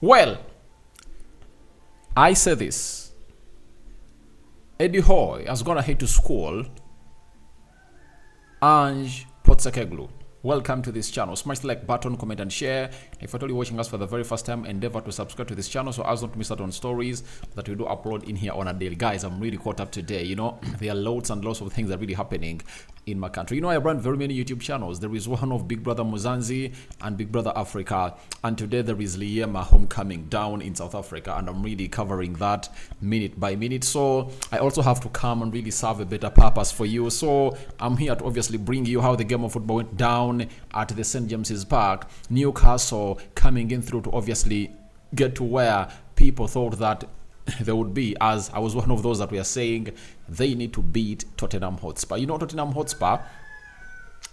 Well, I say this. Eddie Hoy has gone ahead to school Ange Postecoglou. Welcome to this channel. Smash the like button, comment and share. If you're totally watching us for the very first time, endeavor to subscribe to this channel so as not to miss out on stories that we do upload in here on a daily. Guys, I'm really caught up today. You know, there are loads and lots of things that are really happening in my country. You know, I run very many YouTube channels. There is one of Big Brother Mozambique and Big Brother Africa, and today there is Liema homecoming down in South Africa, and I'm really covering that minute by minute. So I also have to come and really serve a better purpose for you. So I'm here to obviously bring you how the game of football went down at the St. James's Park. Newcastle coming in through to obviously get to where people thought that they would be, as I was one of those that were saying they need to beat Tottenham Hotspur. You know, Tottenham Hotspur,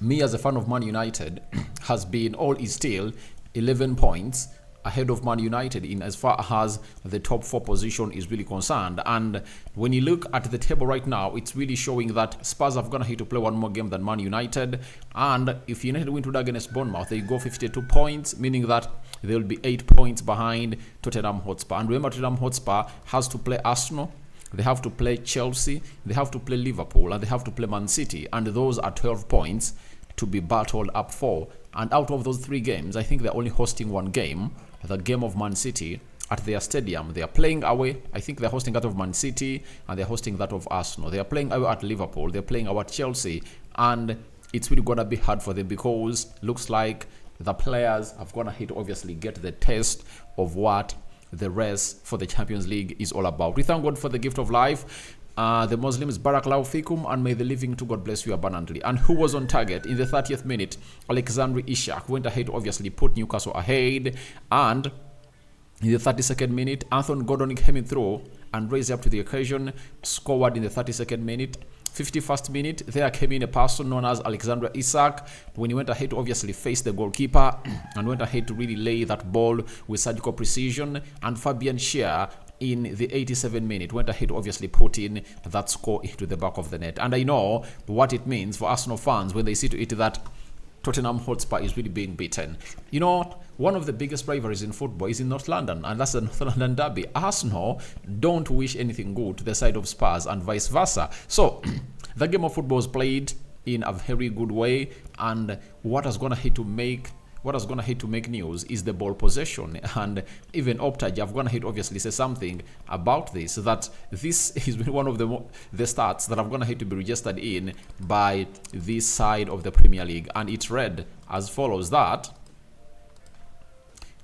me as a fan of Man United, has been is still 11 points ahead of Man United in as far as the top 4 position is really concerned. And when you look at the table right now, it's really showing that Spurs have gonna hit to play one more game than Man United, and if United win today against Bournemouth, they go 52 points, meaning that they will be 8 points behind Tottenham Hotspur. And remember, Tottenham Hotspur has to play Arsenal, they have to play Chelsea, they have to play Liverpool, and they have to play Man City, and those are 12 points to be battled up for. And out of those 3 games, I think they're only hosting one game, the game of Man City at their stadium. They are playing away. I think they're hosting that of Man City, and they're hosting that of Arsenal. They are playing away at Liverpool, they're playing away at Chelsea, and it's really gonna be hard for them because looks like the players have gonna hit obviously get the test of what the race for the Champions League is all about. We thank God for the gift of life. The Muslims, Barakallahu fikum, and may the living to God bless you abundantly. And who was on target in the 30th minute? Alexander Isak went ahead to obviously put Newcastle ahead, and in the 32nd minute, Anthony Gordon came in through and raised up to the occasion, scored in the 32nd minute. 51st minute, there came in a person known as Alexander Isak when he went ahead to obviously face the goalkeeper and went ahead to really lay that ball with surgical precision. And Fabian Schär in the 87th minute went ahead to obviously put in that score into the back of the net. And I know what it means for Arsenal fans when they see to it that Tottenham Hotspur is really being beaten. You know, one of the biggest rivalries in football is in North London, and that's the North London derby. Arsenal don't wish anything good to the side of Spurs and vice versa. So the game of football is played in a very good way, and what is going to hit to make news is the ball possession. And even Optaj have gone ahead obviously say something about this, that this is one of the stats that have gone ahead to be registered in by this side of the Premier League, and it's read as follows: that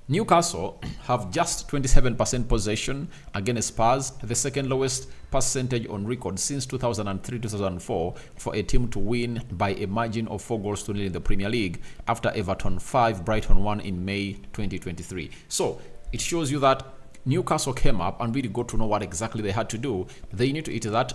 Newcastle have just 27% possession against Spurs, the second lowest percentage on record since 2003-2004 for a team to win by a margin of 4-0 in the Premier League, after Everton 5, Brighton 1 in May 2023. So it shows you that Newcastle came up and really got to know what exactly they had to do. They need to eat that.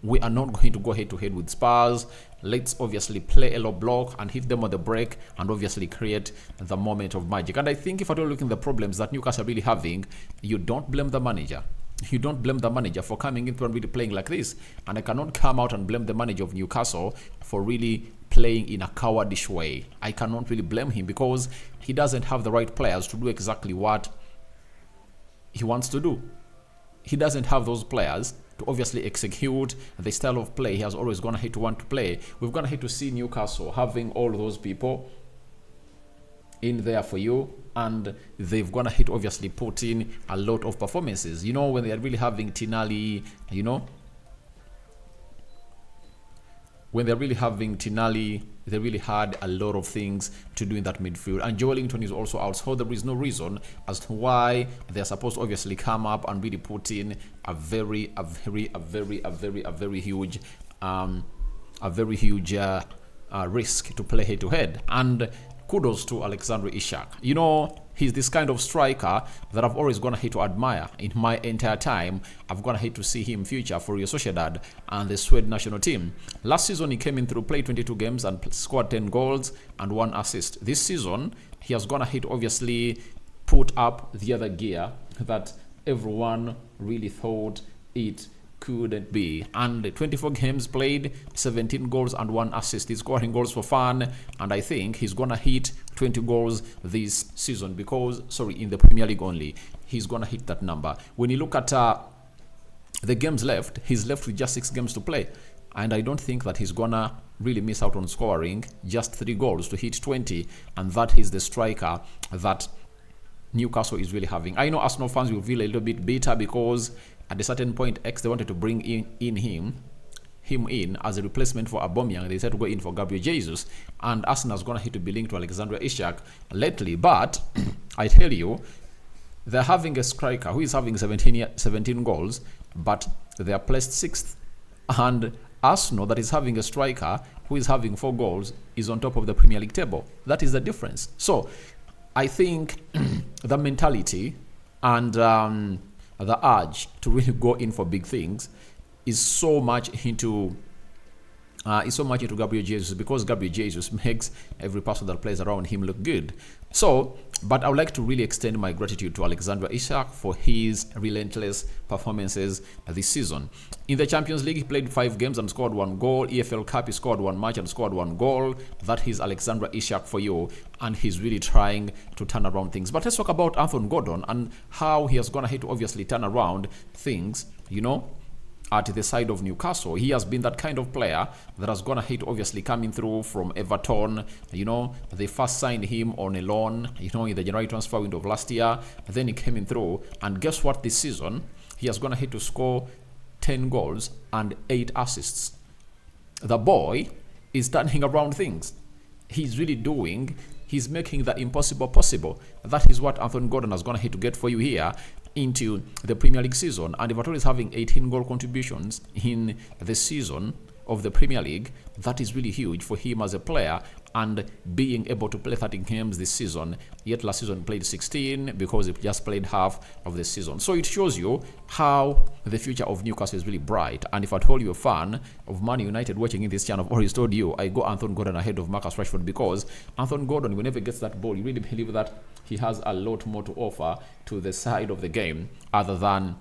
We are not going to go head to head with Spurs. Let's obviously play a low block and hit them on the break and obviously create the moment of magic. And I think if at all looking at the problems that Newcastle are really having, you don't blame the manager. You don't blame the manager for coming into and really playing like this. And I cannot come out and blame the manager of Newcastle for really playing in a cowardish way. I cannot really blame him because he doesn't have the right players to do exactly what he wants to do. He doesn't have those players to obviously execute the style of play he has always gone ahead to want to play. We've gone ahead to see Newcastle having all those people in there for you, and they've gone ahead to obviously put in a lot of performances. You know, when they're really having Tinali, you know, when they're really having Tinali, they really had a lot of things to do in that midfield. And Joelinton is also out, so there is no reason as to why they're supposed to obviously come up and really put in a very huge risk to play head to head. And kudos to Alexander Isak. You know, he's this kind of striker that I've always gone ahead to admire in my entire time. I've gone ahead to see him future for Real Sociedad and the Sweden national team. Last season, he came in through, played 22 games and scored 10 goals and 1 assist. This season, he has gone ahead to obviously put up the other gear that everyone really thought it couldn't be. And 24 games played, 17 goals and 1 assist. He's scoring goals for fun, and I think he's gonna hit 20 goals this season because, sorry, in the Premier League only, he's gonna hit that number. When you look at the games left, he's left with just 6 games to play, and I don't think that he's gonna really miss out on scoring just 3 goals to hit 20, and that is the striker that Newcastle is really having. I know Arsenal fans will feel a little bit bitter because at a certain point they wanted to bring in him in as a replacement for Aubameyang. They said to go in for Gabriel Jesus, and Arsenal's gonna hit to be linked to Alexander Isak lately. But I tell you, they're having a striker who is having 17 goals, but they are placed 6th, and Arsenal, that is having a striker who is having 4 goals, is on top of the Premier League table. That is the difference. So I think the mentality and the urge to really go in for big things is so much into Gabriel Jesus, because Gabriel Jesus makes every person that plays around him look good. So, but I would like to really extend my gratitude to Alexander Isak for his relentless performances this season. In the Champions League, he played 5 games and scored 1 goal. EFL Cup, he scored 1 match and scored 1 goal. That is Alexander Isak for you, and he's really trying to turn around things. But let's talk about Anthony Gordon and how he has gone ahead to obviously turn around things, you know, at the side of Newcastle. He has been that kind of player that has gone ahead obviously coming through from Everton. You know, they first signed him on a loan, you know, in the January transfer window of last year. Then he came in through, and guess what, this season he has gone ahead to score 10 goals and 8 assists. The boy is turning around things. He's making the impossible possible. That is what Anthony Gordon has gone ahead to get for you here into the Premier League season. And Everton is having 18 goal contributions in the season of the Premier League. That is really huge for him as a player, and being able to play 13 games this season, yet last season played 16 because he just played half of the season. So it shows you how the future of Newcastle is really bright. And if at all you're a fan of Man United watching in this channel, I've already told you, I go Anthony Gordon ahead of Marcus Rashford, because Anthony Gordon, whenever he gets that ball, you really believe that he has a lot more to offer to the side of the game other than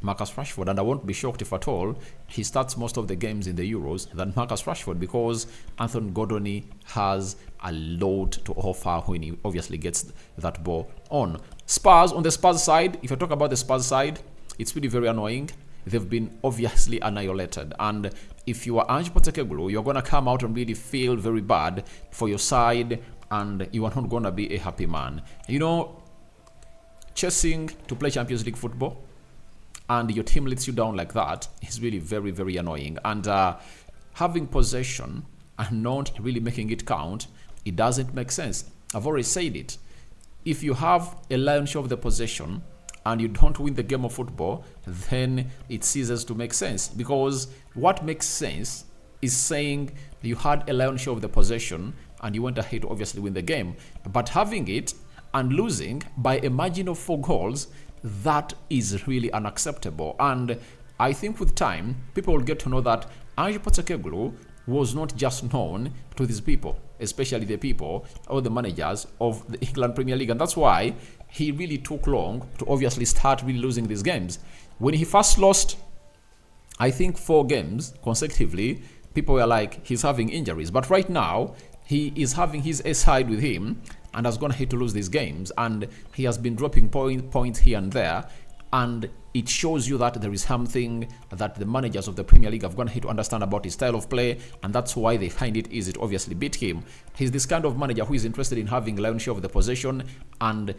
Marcus Rashford. And I won't be shocked if at all he starts most of the games in the Euros than Marcus Rashford, because Anthony Gordon has a lot to offer when he obviously gets that ball on. Spurs, on the Spurs side, if I talk about the Spurs side, it's really very annoying. They've been obviously annihilated, and if you are Ange Postecoglou, you're going to come out and really feel very bad for your side, and you are not going to be a happy man. You know, chasing to play Champions League football and your team lets you down like that is really very, very annoying. And having possession and not really making it count, it doesn't make sense. I've already said it. If you have a lion's share of the possession and you don't win the game of football, then it ceases to make sense. Because what makes sense is saying you had a lion's share of the possession and you went ahead to obviously win the game. But having it and losing by a margin of 4 goals, that is really unacceptable. And I think with time, people will get to know that Ange Postecoglou was not just known to these people, especially the people or the managers of the England Premier League. And that's why he really took long to obviously start really losing these games. When he first lost, I think 4 games consecutively, people were like, he's having injuries. But right now, he is having his A side with him and has gone ahead to lose these games, and he has been dropping points here and there, and it shows you that there is something that the managers of the Premier League have gone ahead to understand about his style of play, and that's why they find it easy to obviously beat him. He's this kind of manager who is interested in having lion's share of the possession and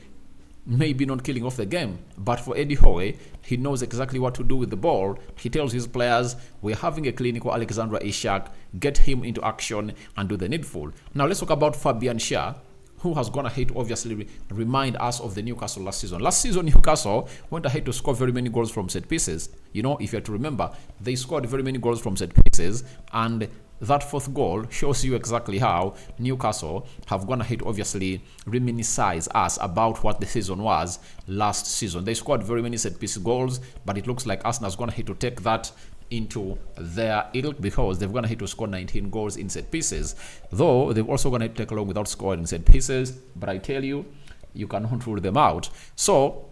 maybe not killing off the game. But for Eddie Howe, he knows exactly what to do with the ball. He tells his players, we're having a clinical Alexander Isak, get him into action and do the needful. Now let's talk about Fabian Schär, who has gone ahead to obviously remind us of the Newcastle last season. Last season, Newcastle went ahead to score very many goals from set pieces. You know, if you have to remember, they scored very many goals from set pieces, and that 4th goal shows you exactly how Newcastle have gone ahead to obviously reminisce us about what the season was last season. They scored very many set piece goals, but it looks like Arsenal has gone ahead to take that into their ilk, because they've gone ahead to score 19 goals in set pieces, though they've also gone ahead to take along without scoring set pieces. But I tell you, you cannot rule them out. So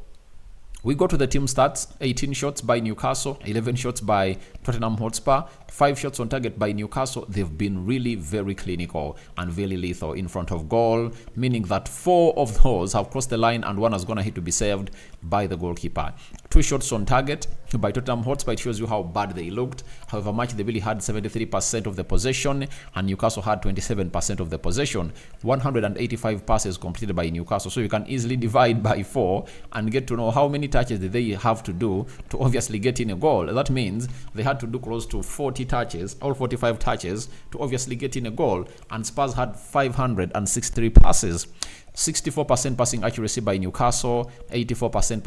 We go to the team stats: 18 shots by Newcastle, 11 shots by Tottenham Hotspur, 5 shots on target by Newcastle. They've been really very clinical and very lethal in front of goal, meaning that 4 of those have crossed the line and 1 has gone ahead to be saved by the goalkeeper. 2 shots on target by Tottenham Hotspur. It shows you how bad they looked. However much they really had 73% of the possession, and Newcastle had 27% of the possession. 185 passes completed by Newcastle. So you can easily divide by 4 and get to know how many touches did they have to do to obviously get in a goal. That means they had to do close to 40 touches, or 45 touches, to obviously get in a goal. And Spurs had 563 passes. 64% passing accuracy by Newcastle, 86%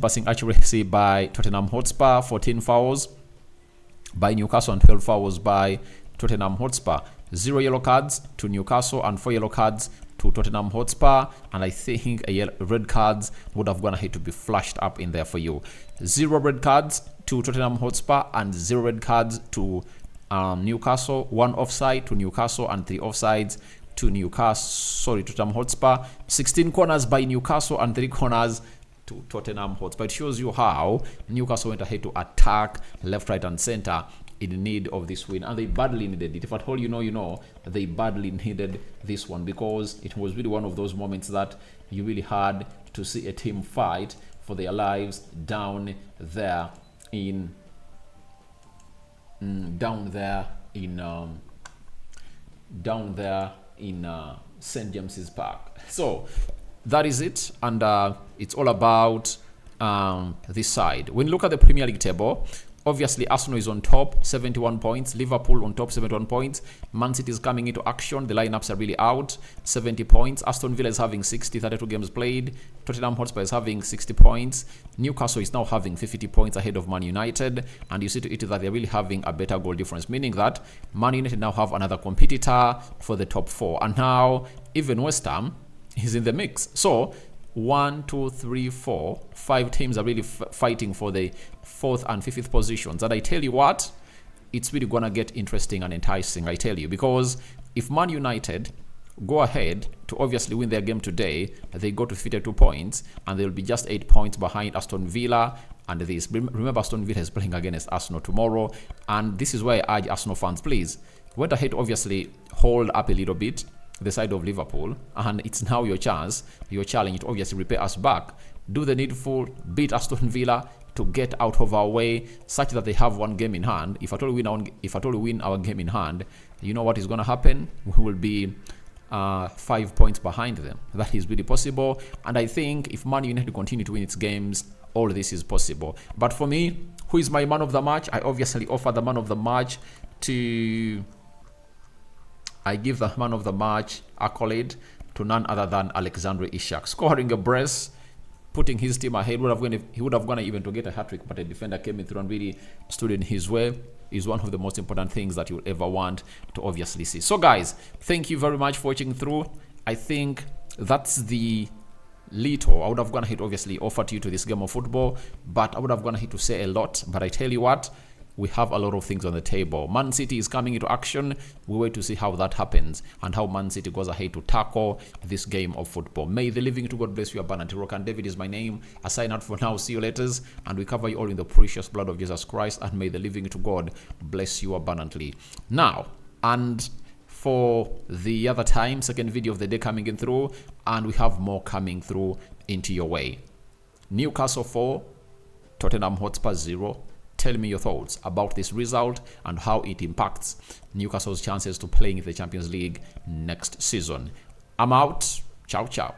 passing accuracy by Tottenham Hotspur, 14 fouls by Newcastle and 12 fouls by Tottenham Hotspur. 0 yellow cards to Newcastle and 4 yellow cards to Tottenham Hotspur, and I think red cards would have gone ahead to be flashed up in there for you. 0 red cards to Tottenham Hotspur and 0 red cards to Newcastle. 1 offside to Newcastle and 3 offsides to Tottenham Hotspur. 16 corners by Newcastle and 3 corners to Tottenham Hotspur. It shows you how Newcastle went ahead to attack left, right, and center in need of this win, and they badly needed it. If at all you know, they badly needed this one, because it was really one of those moments that you really had to see a team fight for their lives down there in St. James's Park. So that is it, and it's all about this side. When you look at the Premier League table, obviously Arsenal is on top, 71 points. Liverpool on top, 71 points. Man City is coming into action. The lineups are really out, 70 points. Aston Villa is having 60, 32 games played. Tottenham Hotspur is having 60 points. Newcastle is now having 50 points ahead of Man United. And you see to it that they're really having a better goal difference, meaning that Man United now have another competitor for the top 4. And now even West Ham is in the mix. So 1, 2, 3, 4, 5 teams are really fighting for the 4th and 5th positions. And I tell you what, it's really gonna get interesting and enticing, I tell you, because if Man United go ahead to obviously win their game today, they go to 52 points, and they'll be just 8 points behind Aston Villa. And this, remember, Aston Villa is playing against Arsenal tomorrow, and this is why I urge Arsenal fans, please went ahead to obviously hold up a little bit the side of Liverpool, and it's now your chance, your challenge to obviously repay us back. Do the needful, beat Aston Villa to get out of our way, such that they have 1 game in hand. If at all we win our game in hand, you know what is going to happen? We will be 5 points behind them. That is really possible, and I think if Man United continue to win its games, all this is possible. But for me, who is my man of the match? I obviously offer the man of the match to... I give the man of the match accolade to none other than Alexander Isak, scoring a brace, putting his team ahead. He would have gone even to get a hat-trick, but a defender came in through and really stood in his way. Is one of the most important things that you'll ever want to obviously see. So guys, thank you very much for watching through. I think that's the little I would have gone ahead to obviously offer to you to this game of football, but I would have gone ahead to say a lot. But I tell you what, we have a lot of things on the table. Man City is coming into action. We wait to see how that happens and how Man City goes ahead to tackle this game of football. May the living to God bless you abundantly. Rokani David is my name. I sign out for now. See you later. And we cover you all in the precious blood of Jesus Christ. And may the living to God bless you abundantly. Now, and for the other time, second video of the day coming in through. And we have more coming through into your way. Newcastle 4, Tottenham Hotspur 0. Tell me your thoughts about this result and how it impacts Newcastle's chances to playing in the Champions League next season. I'm out. Ciao, ciao.